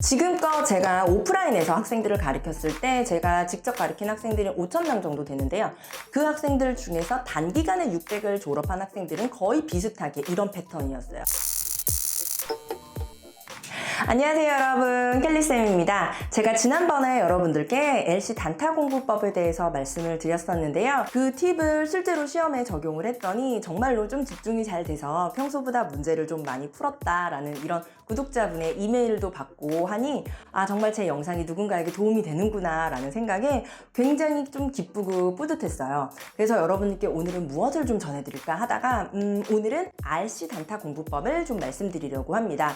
지금껏 제가 오프라인에서 학생들을 가르쳤을 때 제가 직접 가르친 학생들이 5,000명 정도 되는데요. 그 학생들 중에서 단기간에 600을 졸업한 학생들은 거의 비슷하게 이런 패턴이었어요. 안녕하세요 여러분, 켈리쌤입니다. 제가 지난번에 여러분들께 LC 단타 공부법에 대해서 말씀을 드렸었는데요. 그 팁을 실제로 시험에 적용을 했더니 정말로 좀 집중이 잘 돼서 평소보다 문제를 좀 많이 풀었다라는 이런 구독자분의 이메일도 받고 하니 정말 제 영상이 누군가에게 도움이 되는구나 라는 생각에 굉장히 좀 기쁘고 뿌듯했어요. 그래서 여러분께 오늘은 무엇을 좀 전해드릴까 하다가 오늘은 RC 단타 공부법을 좀 말씀드리려고 합니다.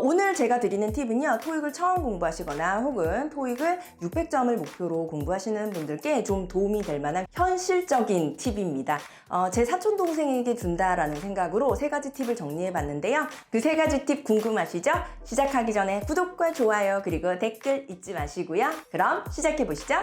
오늘 제가 드리는 팁은요, 토익을 처음 공부하시거나 혹은 토익을 600점을 목표로 공부하시는 분들께 좀 도움이 될 만한 현실적인 팁입니다. 제 사촌 동생에게 준다라는 생각으로 3가지 팁을 정리해 봤는데요. 그 3가지 팁 궁금하시죠? 시작하기 전에 구독과 좋아요 그리고 댓글 잊지 마시고요. 그럼 시작해 보시죠.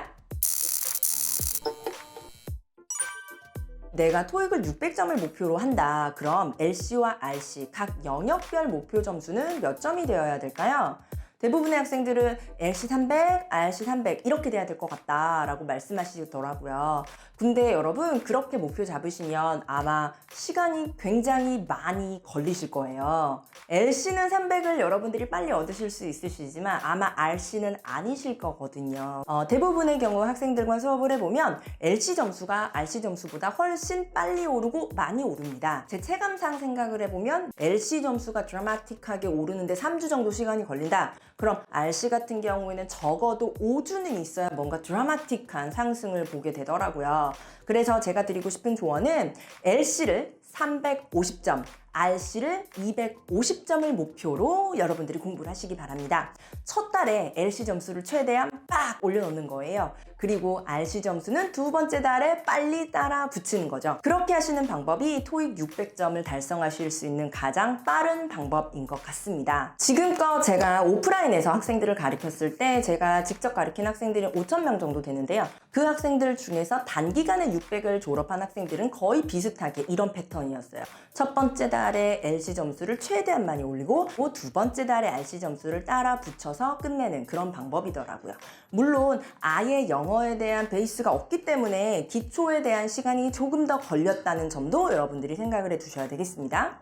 내가 토익을 600점을 목표로 한다. 그럼 LC와 RC 각 영역별 목표 점수는 몇 점이 되어야 될까요? 대부분의 학생들은 LC 300, RC 300 이렇게 돼야 될 것 같다라고 말씀하시더라고요. 근데 여러분 그렇게 목표 잡으시면 아마 시간이 굉장히 많이 걸리실 거예요. LC는 300을 여러분들이 빨리 얻으실 수 있으시지만 아마 RC는 아니실 거거든요. 대부분의 경우 학생들과 수업을 해보면 LC 점수가 RC 점수보다 훨씬 빨리 오르고 많이 오릅니다. 제 체감상 생각을 해보면 LC 점수가 드라마틱하게 오르는데 3주 정도 시간이 걸린다. 그럼 RC 같은 경우에는 적어도 5주는 있어야 뭔가 드라마틱한 상승을 보게 되더라고요. 그래서 제가 드리고 싶은 조언은 LC를 350점, RC를 250점을 목표로 여러분들이 공부를 하시기 바랍니다. 첫 달에 LC 점수를 최대한 빡 올려놓는 거예요. 그리고 RC 점수는 두 번째 달에 빨리 따라 붙이는 거죠. 그렇게 하시는 방법이 토익 600점을 달성하실 수 있는 가장 빠른 방법인 것 같습니다. 지금껏 제가 오프라인에서 학생들을 가르쳤을 때 제가 직접 가르친 학생들이 5,000명 정도 되는데요. 그 학생들 중에서 단기간에 600을 졸업한 학생들은 거의 비슷하게 이런 패턴이었어요. 첫 번째 달에 LC 점수를 최대한 많이 올리고 두 번째 달에 RC 점수를 따라 붙여서 끝내는 그런 방법이더라고요. 물론 아예 영어에 대한 베이스가 없기 때문에 기초에 대한 시간이 조금 더 걸렸다는 점도 여러분들이 생각을 해 두셔야 되겠습니다.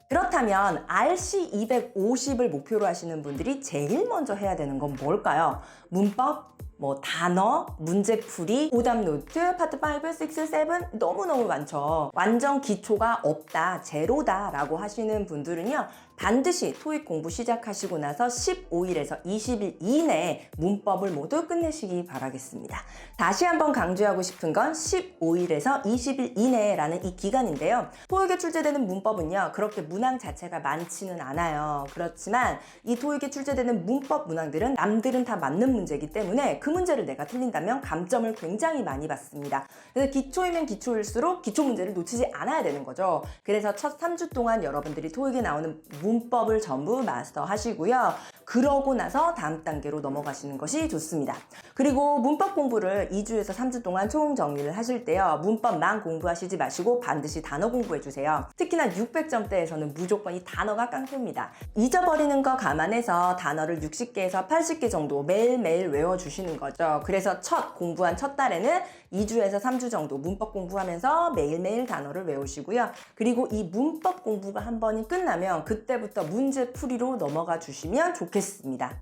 그렇다면 RC 250을 목표로 하시는 분들이 제일 먼저 해야 되는 건 뭘까요? 문법, 단어, 문제풀이, 오답 노트, 파트 5, 6, 7 너무너무 많죠. 완전 기초가 없다, 제로다 라고 하시는 분들은요, 반드시 토익 공부 시작하시고 나서 15일에서 20일 이내에 문법을 모두 끝내시기 바라겠습니다. 다시 한번 강조하고 싶은 건 15일에서 20일 이내라는 이 기간인데요. 토익에 출제되는 문법은요, 그렇게 문항 자체가 많지는 않아요. 그렇지만 이 토익에 출제되는 문법 문항들은 남들은 다 맞는 문제이기 때문에 그 문제를 내가 틀린다면 감점을 굉장히 많이 받습니다. 그래서 기초이면 기초일수록 기초 문제를 놓치지 않아야 되는 거죠. 그래서 첫 3주 동안 여러분들이 토익에 나오는 문법을 전부 마스터하시고요. 그러고 나서 다음 단계로 넘어가시는 것이 좋습니다. 그리고 문법 공부를 2주에서 3주 동안 총 정리를 하실 때요. 문법만 공부하시지 마시고 반드시 단어 공부해주세요. 특히나 600점대에서는 무조건 이 단어가 깡패입니다. 잊어버리는 거 감안해서 단어를 60개에서 80개 정도 매일매일 외워주시는 거죠. 그래서 공부한 첫 달에는 2주에서 3주 정도 문법 공부하면서 매일매일 단어를 외우시고요. 그리고 이 문법 공부가 한 번이 끝나면 그때부터 문제풀이로 넘어가 주시면 좋겠습니다.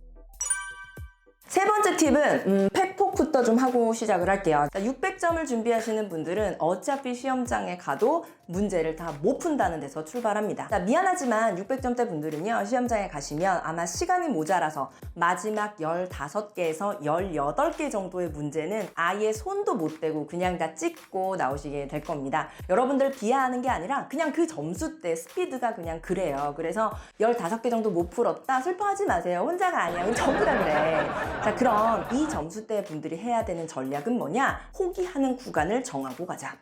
세 번째 팁은 팩폭부터 좀 하고 시작을 할게요. 600점을 준비하시는 분들은 어차피 시험장에 가도 문제를 다 못 푼다는 데서 출발합니다. 미안하지만 600점대 분들은요, 시험장에 가시면 아마 시간이 모자라서 마지막 15개에서 18개 정도의 문제는 아예 손도 못 대고 그냥 다 찍고 나오시게 될 겁니다. 여러분들 비하하는 게 아니라 그냥 그 점수대 스피드가 그냥 그래요. 그래서 15개 정도 못 풀었다 슬퍼하지 마세요. 혼자가 아니야. 전부 다 그래. 자, 그럼 이 점수대 분들이 해야 되는 전략은 뭐냐? 포기하는 구간을 정하고 가자.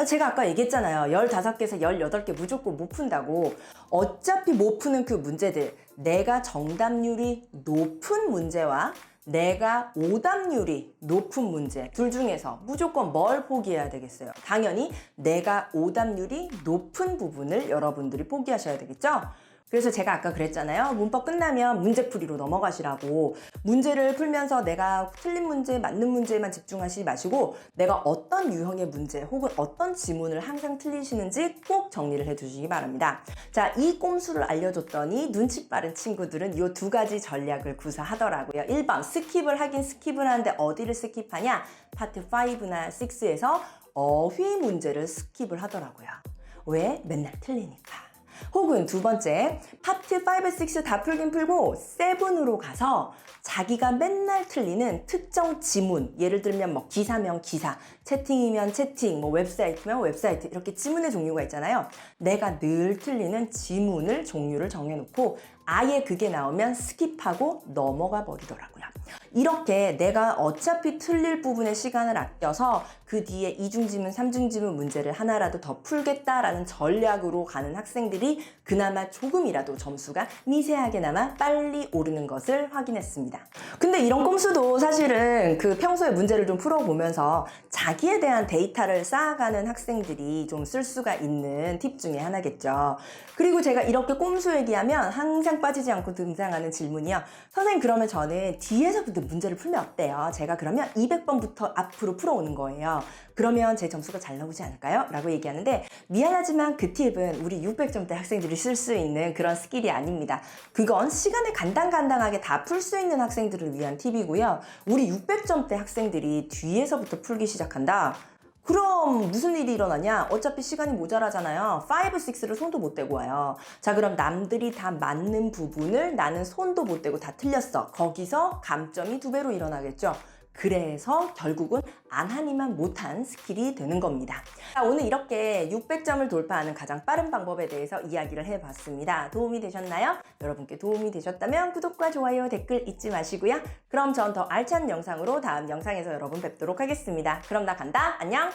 제가 아까 얘기했잖아요. 15개에서 18개 무조건 못 푼다고. 어차피 못 푸는 그 문제들, 내가 정답률이 높은 문제와 내가 오답률이 높은 문제 둘 중에서 무조건 뭘 포기해야 되겠어요? 당연히 내가 오답률이 높은 부분을 여러분들이 포기하셔야 되겠죠? 그래서 제가 아까 그랬잖아요. 문법 끝나면 문제풀이로 넘어가시라고. 문제를 풀면서 내가 틀린 문제, 맞는 문제에만 집중하시지 마시고 내가 어떤 유형의 문제 혹은 어떤 지문을 항상 틀리시는지 꼭 정리를 해두시기 바랍니다. 자, 이 꼼수를 알려줬더니 눈치 빠른 친구들은 이 두 가지 전략을 구사하더라고요. 1번, 스킵을 하긴 스킵을 하는데 어디를 스킵하냐? 파트 5나 6에서 어휘 문제를 스킵을 하더라고요. 왜? 맨날 틀리니까. 혹은 두 번째, 파트 5, 6 다 풀긴 풀고 7으로 가서 자기가 맨날 틀리는 특정 지문, 예를 들면 뭐 기사면 기사, 채팅이면 채팅, 뭐 웹사이트면 웹사이트, 이렇게 지문의 종류가 있잖아요. 내가 늘 틀리는 지문을 종류를 정해놓고 아예 그게 나오면 스킵하고 넘어가 버리더라고요. 이렇게 내가 어차피 틀릴 부분의 시간을 아껴서 그 뒤에 이중지문, 삼중지문 문제를 하나라도 더 풀겠다라는 전략으로 가는 학생들이 그나마 조금이라도 점수가 미세하게나마 빨리 오르는 것을 확인했습니다. 근데 이런 꼼수도 사실은 그 평소에 문제를 좀 풀어보면서 자기에 대한 데이터를 쌓아가는 학생들이 좀 쓸 수가 있는 팁 중에 하나겠죠. 그리고 제가 이렇게 꼼수 얘기하면 항상 빠지지 않고 등장하는 질문이요. 선생님, 그러면 저는 뒤에서부터 문제를 풀면 어때요? 제가 그러면 200번부터 앞으로 풀어오는 거예요. 그러면 제 점수가 잘 나오지 않을까요? 라고 얘기하는데 미안하지만 그 팁은 우리 600점대 학생들이 쓸 수 있는 그런 스킬이 아닙니다. 그건 시간에 간당간당하게 다 풀 수 있는 학생들을 위한 팁이고요. 우리 600점대 학생들이 뒤에서부터 풀기 시작한다? 그럼 무슨 일이 일어나냐? 어차피 시간이 모자라잖아요. 5, 6를 손도 못 대고 와요. 자, 그럼 남들이 다 맞는 부분을 나는 손도 못 대고 다 틀렸어. 거기서 감점이 2배로 일어나겠죠. 그래서 결국은 안 하니만 못한 스킬이 되는 겁니다. 자, 오늘 이렇게 600점을 돌파하는 가장 빠른 방법에 대해서 이야기를 해봤습니다. 도움이 되셨나요? 여러분께 도움이 되셨다면 구독과 좋아요, 댓글 잊지 마시고요. 그럼 전 더 알찬 영상으로 다음 영상에서 여러분 뵙도록 하겠습니다. 그럼 나 간다. 안녕!